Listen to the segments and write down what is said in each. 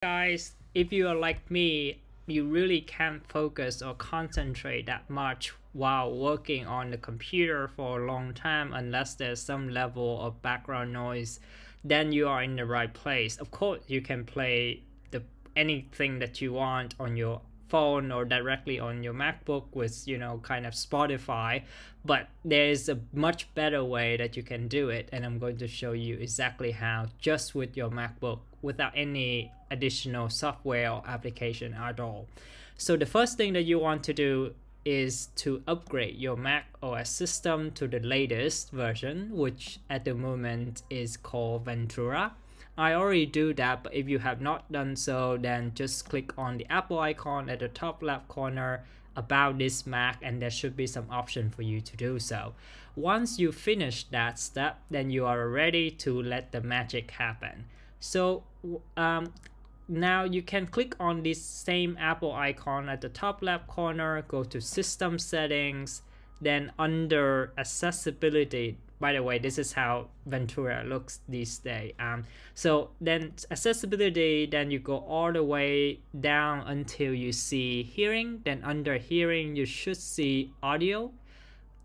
Guys, if you are like me, you really can't focus or concentrate that much while working on the computer for a long time unless there's some level of background noise. Then you are in the right place. Of course, you can play anything that you want on your phone or directly on your MacBook with kind of Spotify, but there's a much better way that you can do it, and I'm going to show you exactly how, just with your MacBook without any additional software or application at all. So the first thing that you want to do is to upgrade your macOS system to the latest version, which at the moment is called Ventura. I already do that, but if you have not done so, then just click on the Apple icon at the top left corner about this Mac, and there should be some option for you to do so. Once you finish that step, then you are ready to let the magic happen. So now you can click on this same Apple icon at the top left corner, go to System Settings, then under Accessibility. By the way, this is how Ventura looks these days. So then Accessibility, then you go all the way down until you see Hearing. Then under Hearing, you should see Audio.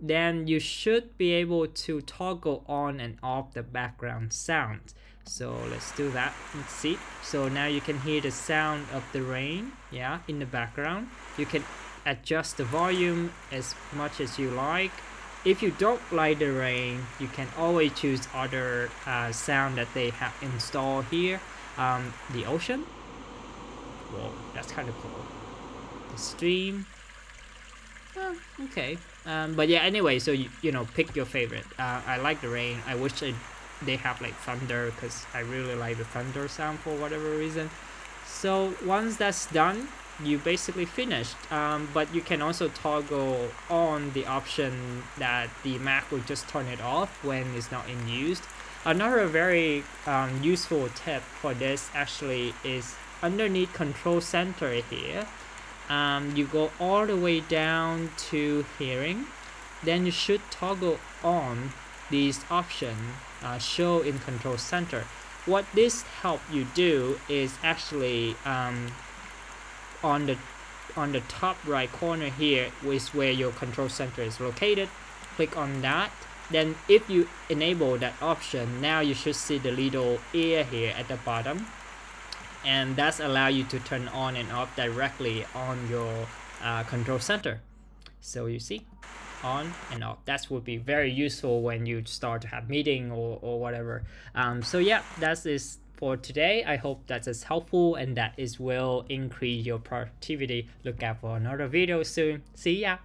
Then you should be able to toggle on and off the background sound. So let's do that. Let's see. So now you can hear the sound of the rain, in the background. You can adjust the volume as much as you like. If you don't like the rain, you can always choose other sound that they have installed here. The ocean. Whoa, that's kind of cool. The stream. Okay. But yeah, anyway, so you know, pick your favorite. I like the rain. I wish they have like thunder, because I really like the thunder sound for whatever reason. So once that's done, you basically finished. But you can also toggle on the option that the Mac will just turn it off when it's not in use. Another very useful tip for this actually is underneath Control Center here. You go all the way down to Hearing, then you should toggle on these options show in Control Center. What this help you do is actually on the top right corner here is where your Control Center is located. Click on that. Then if you enable that option, now you should see the little ear here at the bottom, and that's allow you to turn on and off directly on your Control Center. So you see, on and off. That would be very useful when you start to have meeting or whatever. So yeah, that is for today. I hope that is helpful and that is will increase your productivity. Look out for another video soon. See ya.